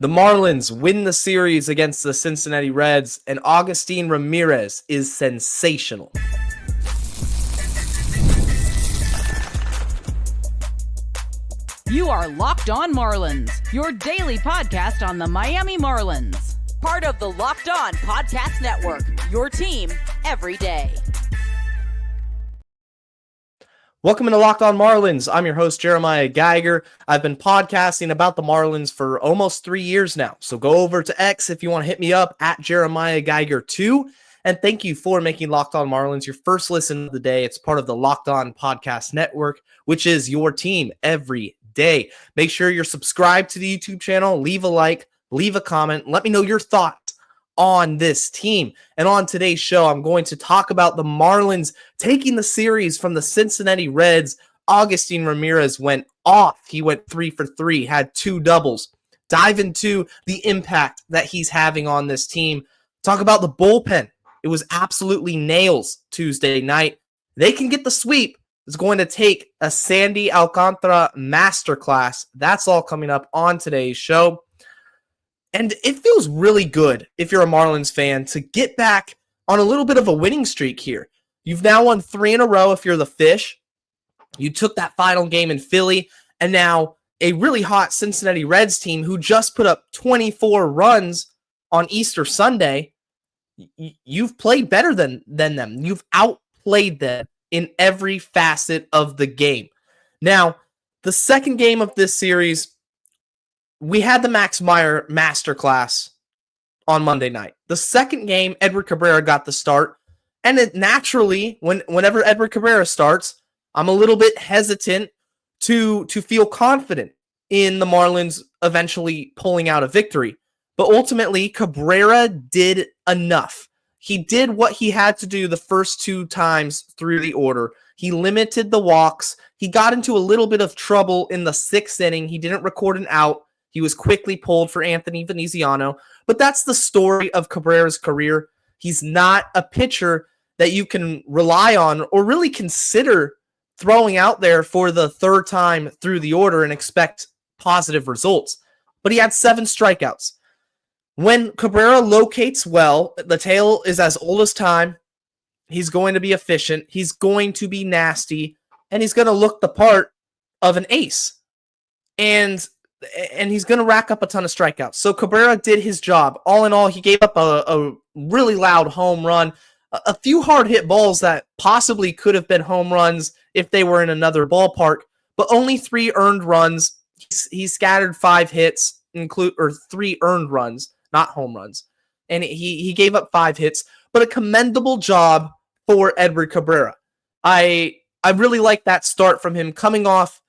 The Marlins win the series against the Cincinnati Reds, and Agustin Ramirez is sensational. You are Locked On Marlins, your daily podcast on the Miami Marlins. Part of the Locked On Podcast Network, your team every day. Welcome to Locked On Marlins. I'm your host, Jeremiah Geiger. I've been podcasting about the Marlins for almost 3 years now. So go over to X if you want to hit me up at Jeremiah Geiger 2. And thank you for making Locked On Marlins your first listen of the day. It's part of the Locked On Podcast Network, which is your team every day. Make sure you're subscribed to the YouTube channel. Leave a like, leave a comment. Let me know your thoughts on this team. And on today's show, I'm going to talk about the Marlins taking the series from the Cincinnati Reds. Agustin Ramirez went off. He went 3 for 3, had 2 doubles. Dive into the impact that he's having on this team. Talk about the bullpen. It was absolutely nails Tuesday night. They can get the sweep. It's going to take a Sandy Alcantara masterclass. That's all coming up on today's show. And it feels really good, if you're a Marlins fan, to get back on a little bit of a winning streak here. You've now won 3 in a row if you're the Fish. You took that final game in Philly, and now a really hot Cincinnati Reds team who just put up 24 runs on Easter Sunday. You've played better than them. You've outplayed them in every facet of the game. Now, the second game of this series, we had the Max Meyer masterclass on Monday night. The second game, Edward Cabrera got the start. And it naturally, whenever Edward Cabrera starts, I'm a little bit hesitant to feel confident in the Marlins eventually pulling out a victory. But ultimately, Cabrera did enough. He did what he had to do the first 2 times through the order. He limited the walks. He got into a little bit of trouble in the 6th inning. He didn't record an out. He was quickly pulled for Anthony Veneziano. But that's the story of Cabrera's career. He's not a pitcher that you can rely on or really consider throwing out there for the 3rd time through the order and expect positive results. But he had 7 strikeouts. When Cabrera locates well, the tale is as old as time. He's going to be efficient. He's going to be nasty. And he's going to look the part of an ace. And he's going to rack up a ton of strikeouts. So Cabrera did his job. All in all, he gave up a really loud home run. A few hard-hit balls that possibly could have been home runs if they were in another ballpark, but only 3 earned runs. He scattered 5 hits, 3 earned runs, not home runs. And he gave up 5 hits, but a commendable job for Edward Cabrera. I really like that start from him, coming off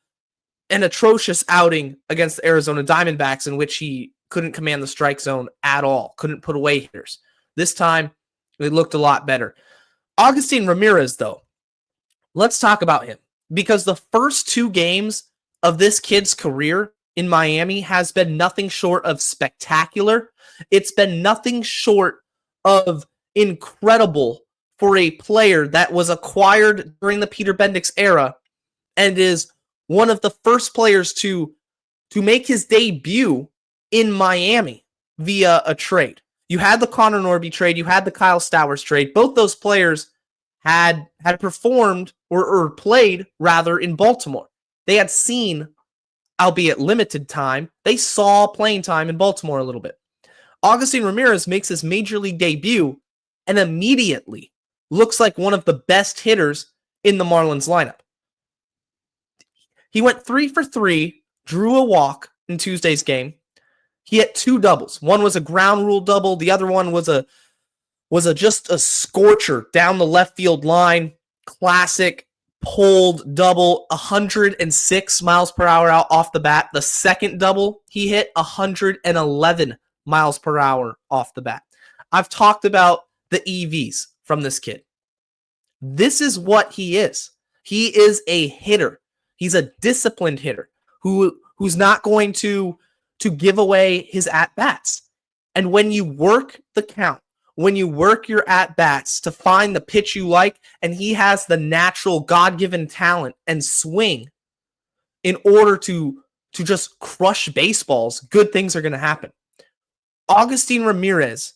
an atrocious outing against the Arizona Diamondbacks in which he couldn't command the strike zone at all, couldn't put away hitters. This time, it looked a lot better. Agustin Ramirez, though, let's talk about him, because the first 2 games of this kid's career in Miami has been nothing short of spectacular. It's been nothing short of incredible for a player that was acquired during the Peter Bendix era and is one of the first players to make his debut in Miami via a trade. You had the Connor Norby trade. You had the Kyle Stowers trade. Both those players had performed or played, rather, in Baltimore. They had seen, albeit limited time, they saw playing time in Baltimore a little bit. Agustin Ramirez makes his major league debut and immediately looks like one of the best hitters in the Marlins lineup. He went 3 for 3, drew a walk in Tuesday's game. He hit 2 doubles. One was a ground rule double. The other one was just a scorcher down the left field line. Classic pulled double, 106 miles per hour out off the bat. The second double, he hit 111 miles per hour off the bat. I've talked about the EVs from this kid. This is what he is. He is a hitter. He's a disciplined hitter who's not going to give away his at-bats. And when you work the count, when you work your at-bats to find the pitch you like, and he has the natural God-given talent and swing in order to to just crush baseballs, good things are going to happen. Agustin Ramirez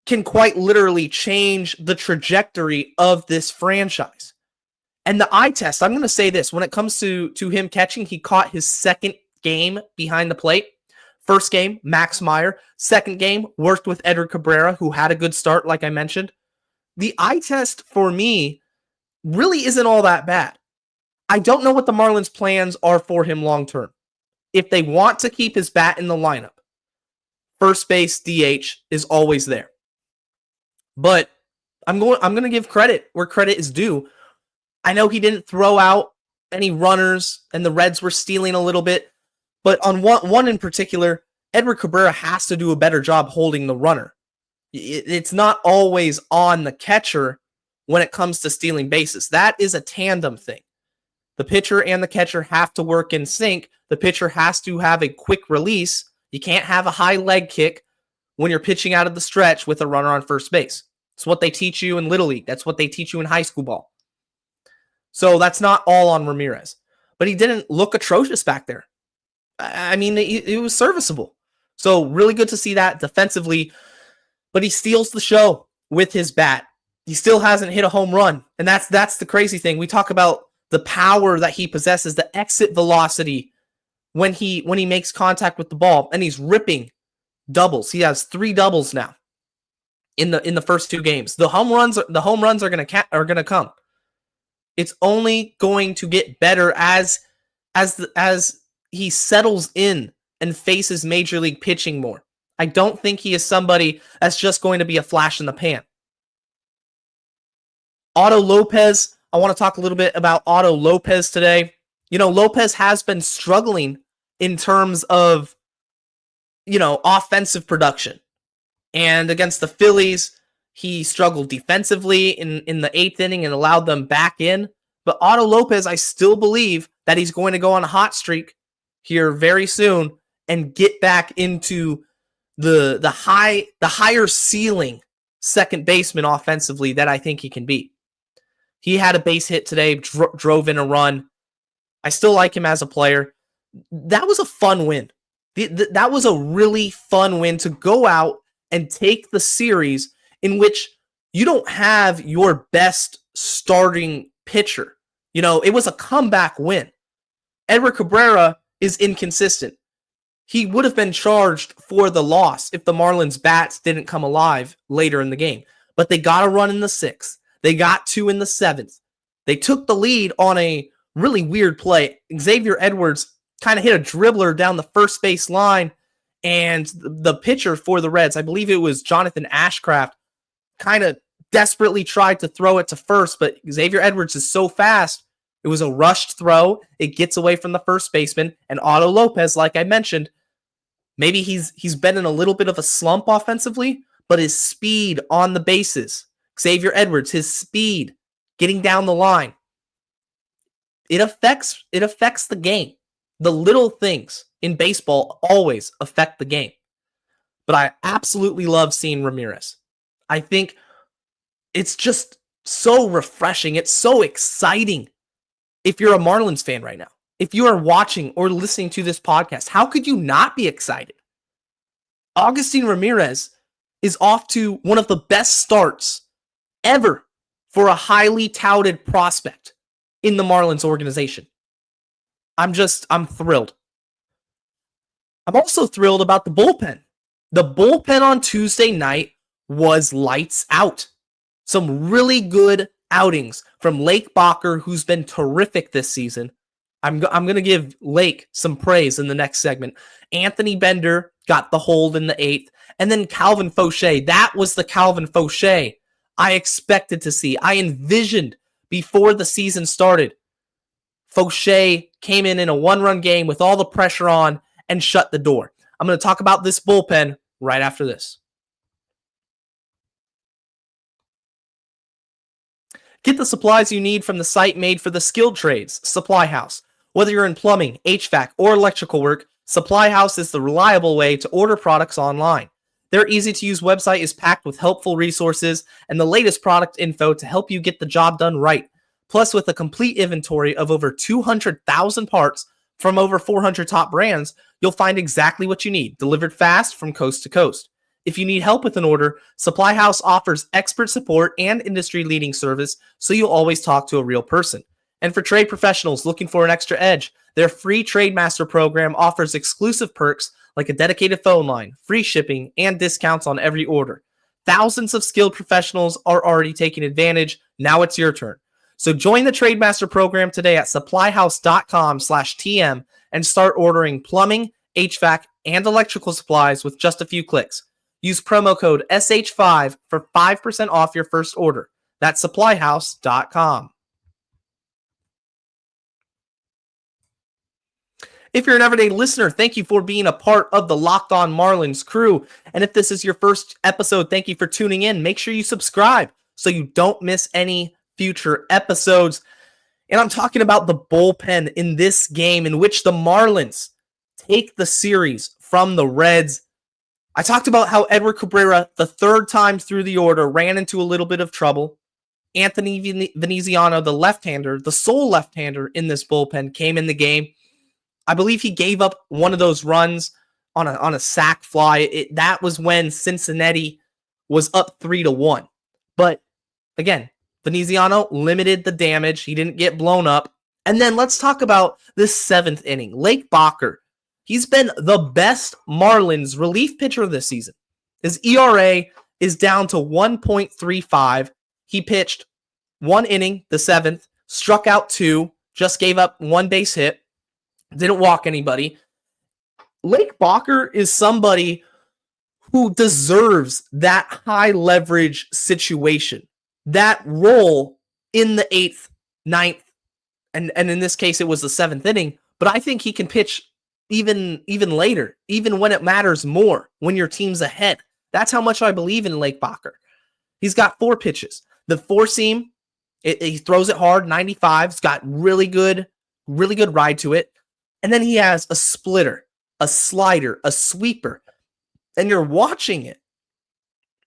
can quite literally change the trajectory of this franchise. And the eye test, I'm going to say this, when it comes to him catching, he caught his second game behind the plate. First game, Max Meyer. Second game, worked with Edward Cabrera, who had a good start, like I mentioned. The eye test for me really isn't all that bad. I don't know what the Marlins' plans are for him long term. If they want to keep his bat in the lineup, first base DH is always there. But I'm going to give credit where credit is due. I know he didn't throw out any runners and the Reds were stealing a little bit, but on one in particular, Edward Cabrera has to do a better job holding the runner. It's not always on the catcher when it comes to stealing bases. That is a tandem thing. The pitcher and the catcher have to work in sync. The pitcher has to have a quick release. You can't have a high leg kick when you're pitching out of the stretch with a runner on first base. It's what they teach you in Little League. That's what they teach you in high school ball. So that's not all on Ramirez. But he didn't look atrocious back there. I mean, it was serviceable. So really good to see that defensively. But he steals the show with his bat. He still hasn't hit a home run. And that's the crazy thing. We talk about the power that he possesses, the exit velocity when he makes contact with the ball, and he's ripping doubles. He has 3 doubles now in the first 2 games. The home runs are gonna come. It's only going to get better as he settles in and faces major league pitching more. I don't think he is somebody that's just going to be a flash in the pan. Otto Lopez, I want to talk a little bit about Otto Lopez today. You know, Lopez has been struggling in terms of, offensive production. And against the Phillies, he struggled defensively in the 8th inning and allowed them back in. But Otto Lopez, I still believe that he's going to go on a hot streak here very soon and get back into the higher ceiling second baseman offensively that I think he can be. He had a base hit today, drove in a run. I still like him as a player. That was a fun win. That was a really fun win to go out and take the series in which you don't have your best starting pitcher. It was a comeback win. Edward Cabrera is inconsistent. He would have been charged for the loss if the Marlins bats didn't come alive later in the game. But they got a run in the 6th. They got 2 in the 7th. They took the lead on a really weird play. Xavier Edwards kind of hit a dribbler down the first base line, and the pitcher for the Reds, I believe it was Jonathan Ashcraft, kind of desperately tried to throw it to first, but Xavier Edwards is so fast. It was a rushed throw. It gets away from the first baseman, and Otto Lopez, like I mentioned, maybe he's been in a little bit of a slump offensively, but his speed on the bases, Xavier Edwards, his speed getting down the line, it affects the game. The little things in baseball always affect the game. But I absolutely love seeing Ramirez. I think it's just so refreshing. It's so exciting. If you're a Marlins fan right now, if you are watching or listening to this podcast, how could you not be excited? Agustin Ramirez is off to one of the best starts ever for a highly touted prospect in the Marlins organization. I'm thrilled. I'm also thrilled about the bullpen. The bullpen on Tuesday night was lights out. Some really good outings from Lake Bachar, who's been terrific this season. I'm going to give Lake some praise in the next segment. Anthony Bender got the hold in the 8th. And then Calvin Faucher. That was the Calvin Faucher I expected to see. I envisioned before the season started. Faucher came in a 1-run game with all the pressure on and shut the door. I'm going to talk about this bullpen right after this. Get the supplies you need from the site made for the skilled trades, Supply House. Whether you're in plumbing, HVAC, or electrical work, Supply House is the reliable way to order products online. Their easy-to-use website is packed with helpful resources and the latest product info to help you get the job done right. Plus, with a complete inventory of over 200,000 parts, From over 400 top brands, you'll find exactly what you need, delivered fast from coast to coast. If you need help with an order, Supply House offers expert support and industry-leading service, so you'll always talk to a real person. And for trade professionals looking for an extra edge, their free Trade Master program offers exclusive perks like a dedicated phone line, free shipping, and discounts on every order. Thousands of skilled professionals are already taking advantage. Now it's your turn. So join the Trade Master program today at supplyhouse.com/TM and start ordering plumbing, HVAC, and electrical supplies with just a few clicks. Use promo code SH5 for 5% off your first order. That's supplyhouse.com. If you're an everyday listener, thank you for being a part of the Locked On Marlins crew. And if this is your first episode, thank you for tuning in. Make sure you subscribe so you don't miss any future episodes. And I'm talking about the bullpen in this game in which the Marlins take the series from the Reds. I talked about how Edward Cabrera, the third time through the order, ran into a little bit of trouble. Anthony Veneziano, the left-hander, the sole left-hander in this bullpen, came in the game. I believe he gave up one of those runs on a sac fly. That was when Cincinnati was up 3-1. But again, Veneziano limited the damage. He didn't get blown up. And then let's talk about this seventh inning. Lake Bachar. He's been the best Marlins relief pitcher this season. His ERA is down to 1.35. He pitched one inning, the seventh, struck out two, just gave up one base hit, didn't walk anybody. Lake Bachar is somebody who deserves that high leverage situation, that role in the eighth, ninth, and in this case it was the seventh inning. But I think he can pitch even later, even when it matters more, when your team's ahead. That's how much I believe in Lake Bachar. He's got four pitches. The four seam, he throws it hard, 95. He's got really good ride to it. And then he has a splitter, a slider, a sweeper. And you're watching it.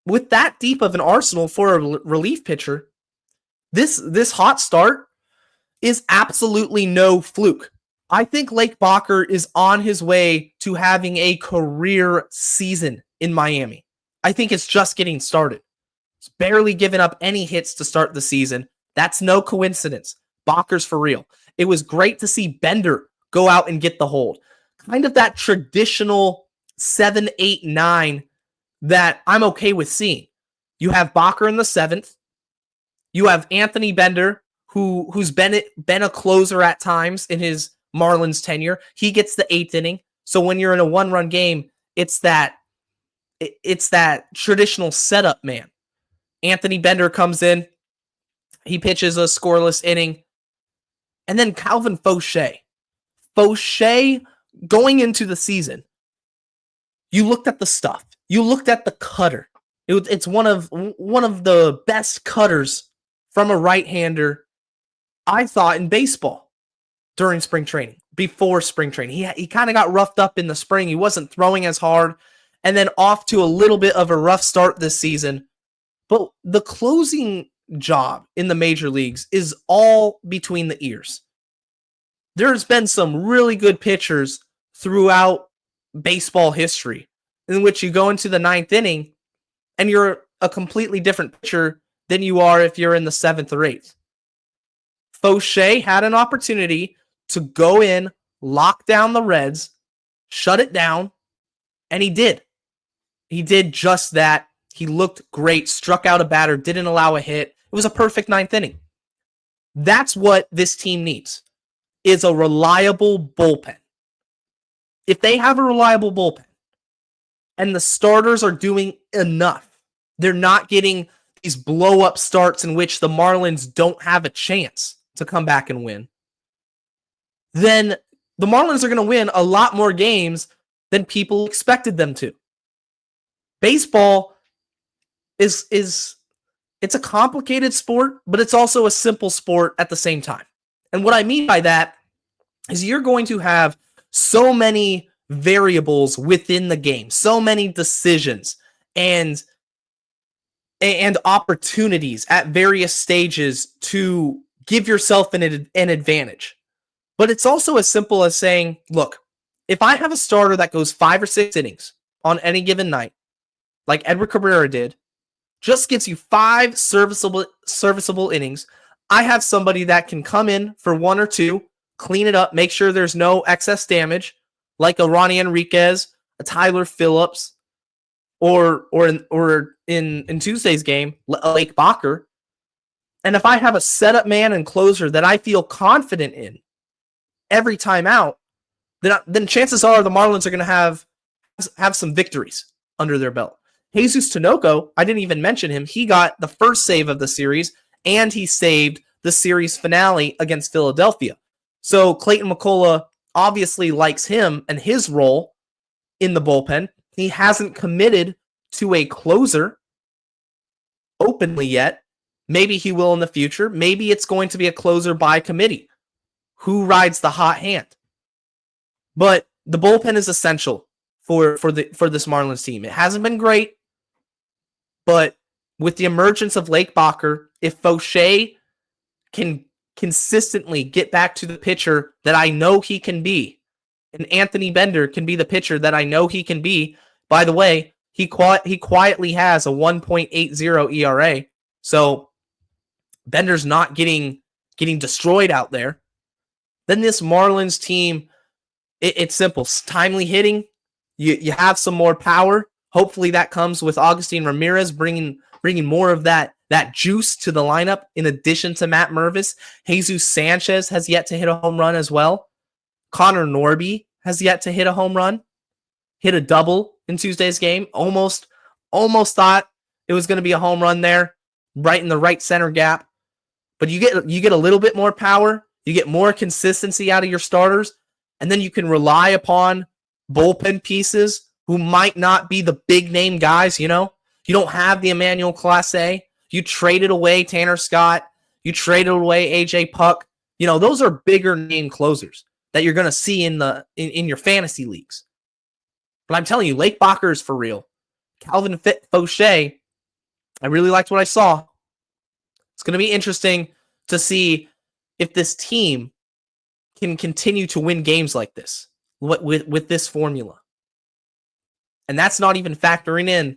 With that deep of an arsenal for a relief pitcher, this hot start is absolutely no fluke. I think Lake Bachar is on his way to having a career season in Miami. I think it's just getting started. He's barely given up any hits to start the season. That's no coincidence. Bachar's for real. It was great to see Bender go out and get the hold. Kind of that traditional 7, 8, 9 that I'm okay with seeing. You have Bachar in the seventh. You have Anthony Bender, who's been a closer at times in his Marlins tenure. He gets the eighth inning. So when you're in a one-run game, it's that traditional setup man. Anthony Bender comes in. He pitches a scoreless inning. And then Calvin Faucher. Faucher, going into the season, you looked at the stuff. You looked at the cutter. It's one of the best cutters from a right-hander, I thought, in baseball. During spring training, before spring training. He kind of got roughed up in the spring. He wasn't throwing as hard, and then off to a little bit of a rough start this season. But the closing job in the major leagues is all between the ears. There's been some really good pitchers throughout baseball history in which you go into the ninth inning and you're a completely different pitcher than you are if you're in the seventh or eighth. Faucher had an opportunity to go in, lock down the Reds, shut it down, and he did. He did just that. He looked great, struck out a batter, didn't allow a hit. It was a perfect ninth inning. That's what this team needs, is a reliable bullpen. If they have a reliable bullpen and the starters are doing enough, they're not getting these blow-up starts in which the Marlins don't have a chance to come back and win, then the Marlins are going to win a lot more games than people expected them to. Baseball it's a complicated sport, but it's also a simple sport at the same time. And what I mean by that is you're going to have so many variables within the game, so many decisions and opportunities at various stages to give yourself an advantage. But it's also as simple as saying, look, if I have a starter that goes 5 or 6 innings on any given night, like Edward Cabrera did, just gives you 5 serviceable innings, I have somebody that can come in for 1 or 2, clean it up, make sure there's no excess damage, like a Ronnie Enriquez, a Tyler Phillips, or in Tuesday's game, Lake Bachar. And if I have a setup man and closer that I feel confident in every time out, then chances are the Marlins are going to have some victories under their belt. Jesus Tinoco, I didn't even mention him. He got the first save of the series, and he saved the series finale against Philadelphia. So Clayton McCullough obviously likes him and his role in the bullpen. He hasn't committed to a closer openly yet. Maybe he will in the future. Maybe it's going to be a closer by committee. Who rides the hot hand? But the bullpen is essential for this Marlins team. It hasn't been great, but with the emergence of Lake Bachar, if Faucher can consistently get back to the pitcher that I know he can be, and Anthony Bender can be the pitcher that I know he can be. By the way, he quietly has a 1.80 ERA, so Bender's not getting destroyed out there. Then this Marlins team, it's simple. It's timely hitting. You have some more power. Hopefully that comes with Agustin Ramirez bringing more of that juice to the lineup in addition to Matt Mervis. Jesus Sanchez has yet to hit a home run as well. Connor Norby has yet to hit a home run. Hit a double in Tuesday's game. Almost thought it was going to be a home run there, right in the right center gap. But you get a little bit more power. You get more consistency out of your starters. And then you can rely upon bullpen pieces who might not be the big name guys, you know? You don't have the Emmanuel Clase. You traded away Tanner Scott. You traded away AJ Puck. You know, those are bigger name closers that you're going to see in your fantasy leagues. But I'm telling you, Lake Bachar is for real. Calvin Faucher, I really liked what I saw. It's going to be interesting to see if this team can continue to win games like this with this formula. And that's not even factoring in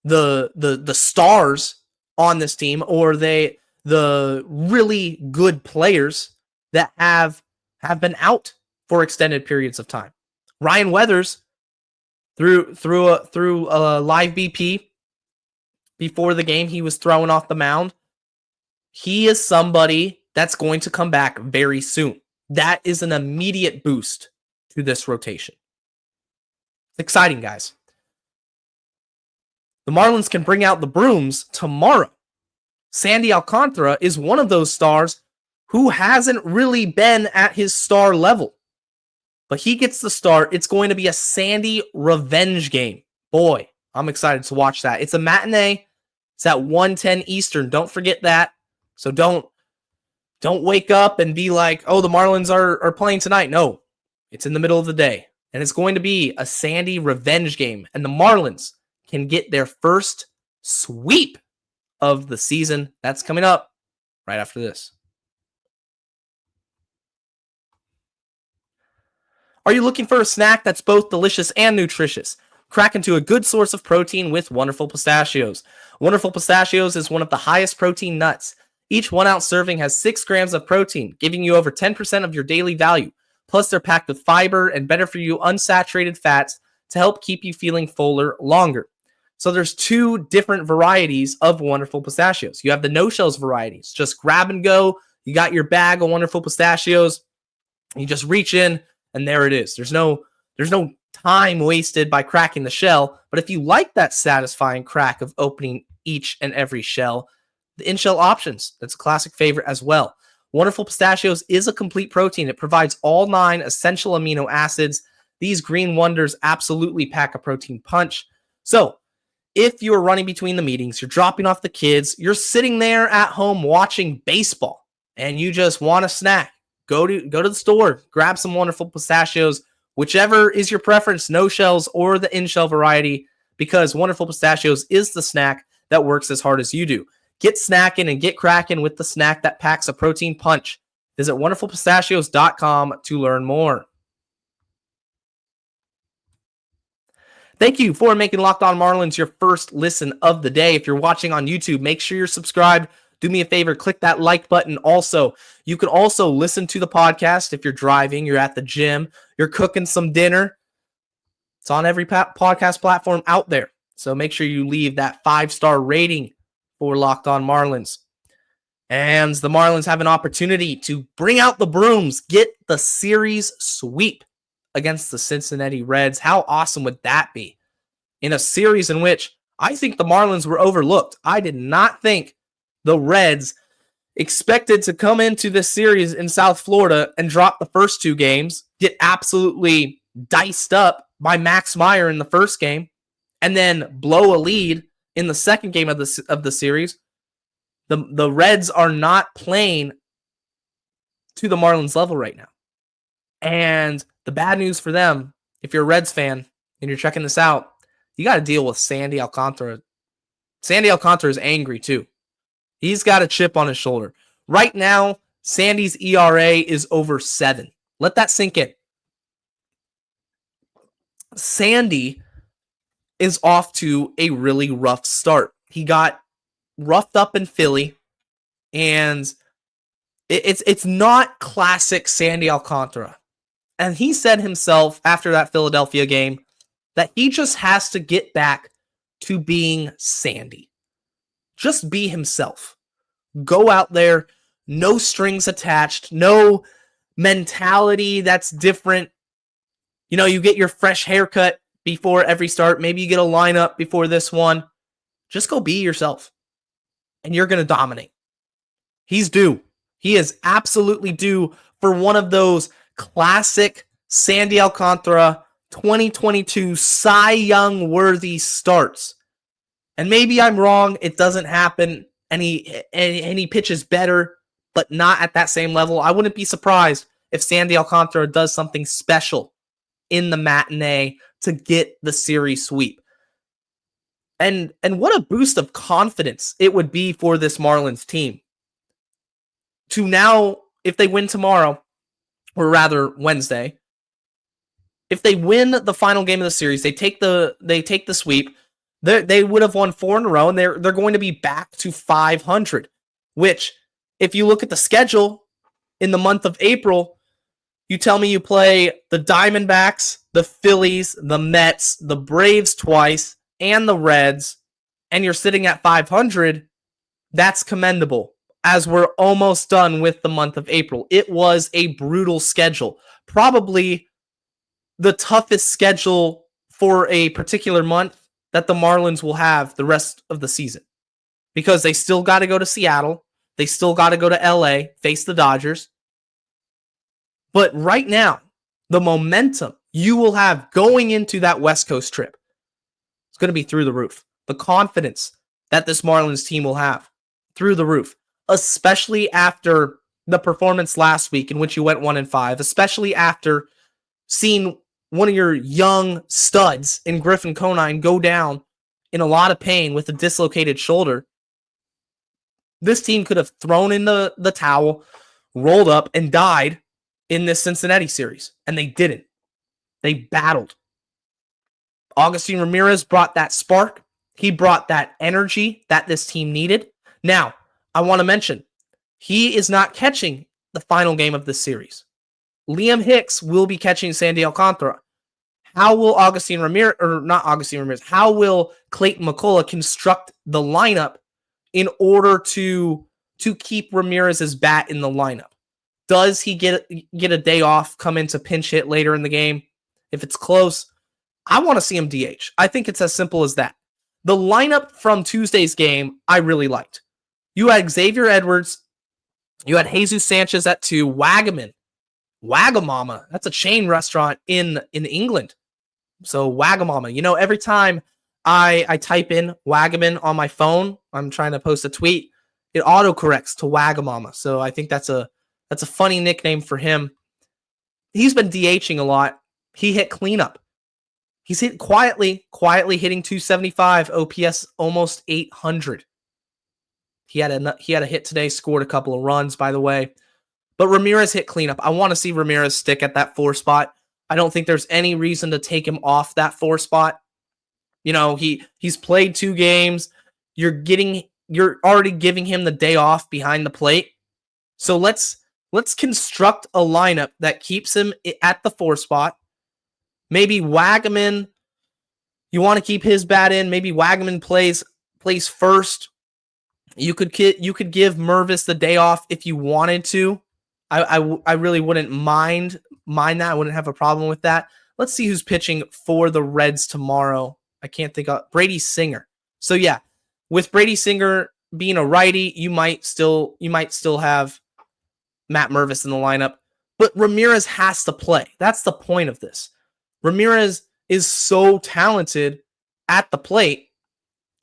the stars on this team or the really good players that have been out for extended periods of time. Ryan Weathers through a live BP before the game, he was throwing off the mound. He is somebody that's going to come back very soon. That is an immediate boost to this rotation. It's exciting, guys. The Marlins can bring out the brooms tomorrow. Sandy Alcantara is one of those stars who hasn't really been at his star level. But he gets the start. It's going to be a Sandy revenge game. Boy, I'm excited to watch that. It's a matinee. It's at 1:10 Eastern. Don't forget that. So don't wake up and be like, oh, the Marlins are playing tonight. No, it's in the middle of the day. And it's going to be a Sandy revenge game. And the Marlins can get their first sweep of the season. That's coming up right after this. Are you looking for a snack that's both delicious and nutritious? Crack into a good source of protein with Wonderful Pistachios. Wonderful Pistachios is one of the highest protein nuts. Each 1 ounce serving has 6 grams of protein, giving you over 10% of your daily value. Plus, they're packed with fiber and better for you unsaturated fats to help keep you feeling fuller longer. So there's 2 different varieties of Wonderful Pistachios. You have the no-shells varieties. Just grab and go. You got your bag of Wonderful Pistachios. You just reach in, and there it is. There's no time wasted by cracking the shell. But if you like that satisfying crack of opening each and every shell, the in-shell options, that's a classic favorite as well. Wonderful Pistachios is a complete protein. It provides all 9 essential amino acids. These green wonders absolutely pack a protein punch. So if you're running between the meetings, you're dropping off the kids, you're sitting there at home watching baseball, and you just want a snack, go to the store, grab some Wonderful Pistachios, whichever is your preference, no shells or the in-shell variety, because Wonderful Pistachios is the snack that works as hard as you do. Get snacking and get cracking with the snack that packs a protein punch. Visit wonderfulpistachios.com to learn more. Thank you for making Locked On Marlins your first listen of the day. If you're watching on YouTube, make sure you're subscribed. Do me a favor, click that like button. Also, you can also listen to the podcast if you're driving, you're at the gym, you're cooking some dinner. It's on every podcast platform out there. So make sure you leave that 5-star rating for Locked On Marlins. And the Marlins have an opportunity to bring out the brooms, get the series sweep against the Cincinnati Reds. How awesome would that be? In a series in which I think the Marlins were overlooked. I did not think the Reds expected to come into this series in South Florida and drop the first 2 games, get absolutely diced up by Max Meyer in the first game, and then blow a lead in the second game of the series. The Reds are not playing to the Marlins level right now. And the bad news for them, if you're a Reds fan and you're checking this out, you got to deal with Sandy Alcantara. Sandy Alcantara is angry too. He's got a chip on his shoulder. Right now, Sandy's ERA is over 7. Let that sink in. Sandy is off to a really rough start. He got roughed up in Philly, and it's not classic Sandy Alcantara. And he said himself after that Philadelphia game that he just has to get back to being Sandy. Just be himself. Go out there, no strings attached, no mentality that's different. You know, you get your fresh haircut before every start. Maybe you get a lineup before this one. Just go be yourself, and you're going to dominate. He's due. He is absolutely due for one of those classic Sandy Alcantara 2022 Cy Young worthy starts. And maybe I'm wrong. It doesn't happen. And he pitches better, but not at that same level. I wouldn't be surprised if Sandy Alcantara does something special in the matinee to get the series sweep. And what a boost of confidence it would be for this Marlins team to now, if they win tomorrow, or rather Wednesday, if they win the final game of the series, they take the sweep. They would have won 4 in a row, and they're going to be back to 500. Which, if you look at the schedule in the month of April, you tell me you play the Diamondbacks, the Phillies, the Mets, the Braves twice, and the Reds, and you're sitting at 500. That's commendable. As we're almost done with the month of April. It was a brutal schedule. Probably the toughest schedule for a particular month that the Marlins will have the rest of the season. Because they still got to go to Seattle. They still got to go to LA, face the Dodgers. But right now, the momentum you will have going into that West Coast trip is going to be through the roof. The confidence that this Marlins team will have, through the roof. Especially after the performance last week in which you went 1-5, especially after seeing one of your young studs in Griffin Conine go down in a lot of pain with a dislocated shoulder. This team could have thrown in the towel, rolled up, and died in this Cincinnati series, and they didn't. They battled. Agustin Ramirez brought that spark. He brought that energy that this team needed. Now, I want to mention, he is not catching the final game of this series. Liam Hicks will be catching Sandy Alcantara. How will how will Clayton McCullough construct the lineup in order to keep Ramirez's bat in the lineup? Does he get a day off, come into pinch hit later in the game? If it's close, I want to see him DH. I think it's as simple as that. The lineup from Tuesday's game, I really liked. You had Xavier Edwards. You had Jesus Sanchez at 2. Wagamama. That's a chain restaurant in England. So Wagamama. You know, every time I type in Wagaman on my phone, I'm trying to post a tweet, it autocorrects to Wagamama. So I think that's a funny nickname for him. He's been DHing a lot. He hit cleanup. He's hit quietly hitting 275, OPS almost 800. He had a hit today, scored a couple of runs, by the way. But Ramirez hit cleanup. I want to see Ramirez stick at that 4 spot. I don't think there's any reason to take him off that 4 spot. He's played 2 games. You're already giving him the day off behind the plate. So let's construct a lineup that keeps him at the 4 spot. Maybe Wagaman, you want to keep his bat in. Maybe Wagaman plays first. You could give Mervis the day off if you wanted to. I really wouldn't mind that. I wouldn't have a problem with that. Let's see who's pitching for the Reds tomorrow. I can't think of Brady Singer. So yeah, with Brady Singer being a righty, you might still have Matt Mervis in the lineup, but Ramirez has to play. That's the point of this. Ramirez is so talented at the plate.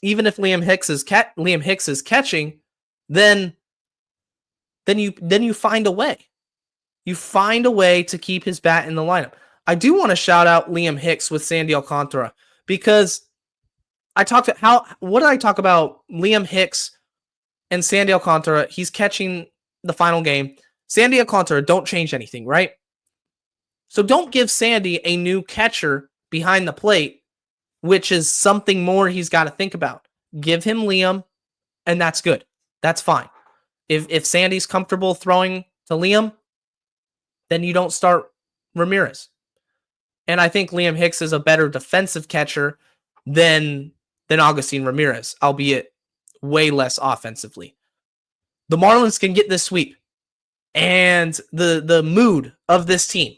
Even if Liam Hicks is catching, then you find a way. You find a way to keep his bat in the lineup. I do want to shout out Liam Hicks with Sandy Alcantara because what did I talk about? Liam Hicks and Sandy Alcantara. He's catching the final game. Sandy Alcantara, don't change anything, right? So don't give Sandy a new catcher behind the plate, which is something more he's got to think about. Give him Liam, and that's good. That's fine. If Sandy's comfortable throwing to Liam, then you don't start Ramirez. And I think Liam Hicks is a better defensive catcher than Agustin Ramirez, albeit way less offensively. The Marlins can get this sweep. And the mood of this team,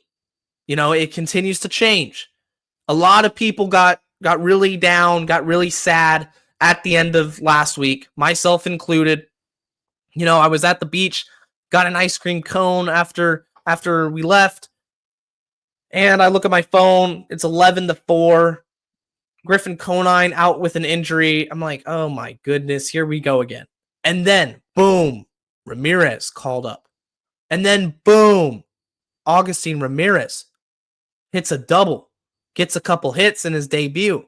it continues to change. A lot of people got really down, got really sad at the end of last week, myself included. I was at the beach, got an ice cream cone after we left, and I look at my phone. It's 11-4. Griffin Conine out with an injury. I'm like, oh my goodness, here we go again. And then, boom, Ramirez called up. And then, boom, Agustin Ramirez hits a double, gets a couple hits in his debut.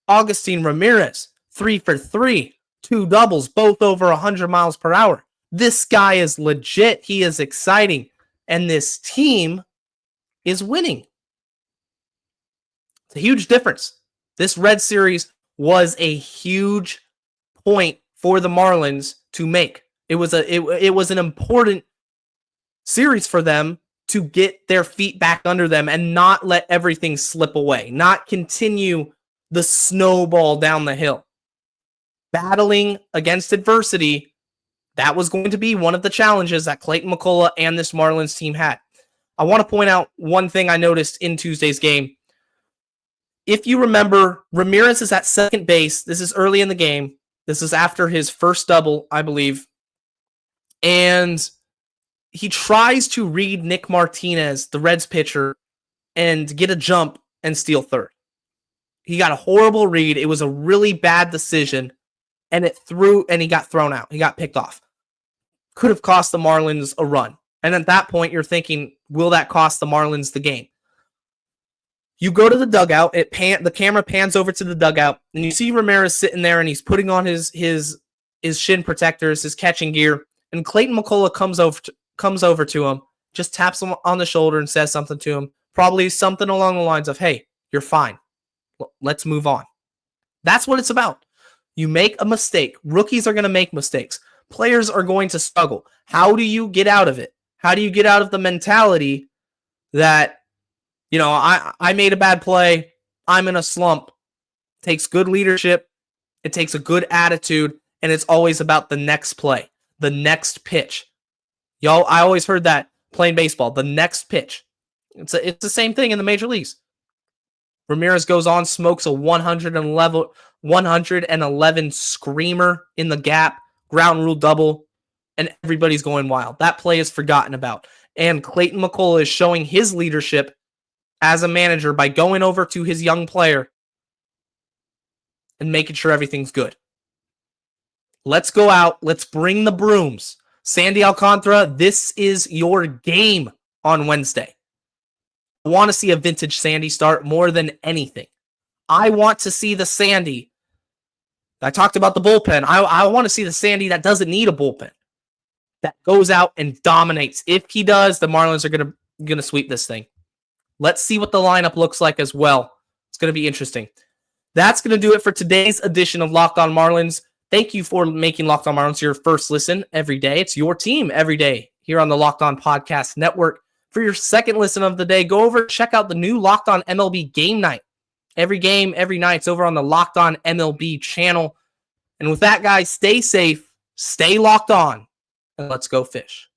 Agustin Ramirez, 3 for 3, 2 doubles, both over 100 miles per hour. This guy is legit. He is exciting. And this team is winning. It's a huge difference. This Red Series was a huge point for the Marlins to make. It was an important series for them to get their feet back under them and not let everything slip away, not continue the snowball down the hill. Battling against adversity, that was going to be one of the challenges that Clayton McCullough and this Marlins team had. I want to point out one thing I noticed in Tuesday's game. If you remember, Ramirez is at second base. This is early in the game. This is after his first double, I believe. And he tries to read Nick Martinez, the Reds pitcher, and get a jump and steal third. He got a horrible read. It was a really bad decision, and he got thrown out. He got picked off. Could have cost the Marlins a run. And at that point, you're thinking, will that cost the Marlins the game? You go to the dugout. The camera pans over to the dugout, and you see Ramirez sitting there, and he's putting on his shin protectors, his catching gear, and Clayton McCullough comes over to him, just taps him on the shoulder and says something to him, probably something along the lines of, hey, you're fine. Let's move on. That's what it's about. You make a mistake. Rookies are going to make mistakes. Players are going to struggle. How do you get out of it? How do you get out of the mentality that, I made a bad play, I'm in a slump? It takes good leadership. It takes a good attitude, and it's always about the next play, the next pitch. I always heard that playing baseball, the next pitch. It's the same thing in the major leagues. Ramirez goes on, smokes a 111 screamer in the gap, ground rule double, and everybody's going wild. That play is forgotten about. And Clayton McCullough is showing his leadership as a manager by going over to his young player and making sure everything's good. Let's go out. Let's bring the brooms. Sandy Alcantara, this is your game on Wednesday. I want to see a vintage Sandy start more than anything. I want to see the Sandy. I talked about the bullpen. I want to see the Sandy that doesn't need a bullpen. that goes out and dominates. If he does, the Marlins are gonna sweep this thing. Let's see what the lineup looks like as well. It's gonna be interesting. That's gonna do it for today's edition of Locked On Marlins. Thank you for making Locked On Marlins your first listen every day. It's your team every day here on the Locked On Podcast Network. For your second listen of the day, go over and check out the new Locked On MLB Game Night. Every game, every night, it's over on the Locked On MLB channel. And with that, guys, stay safe, stay locked on, and let's go fish.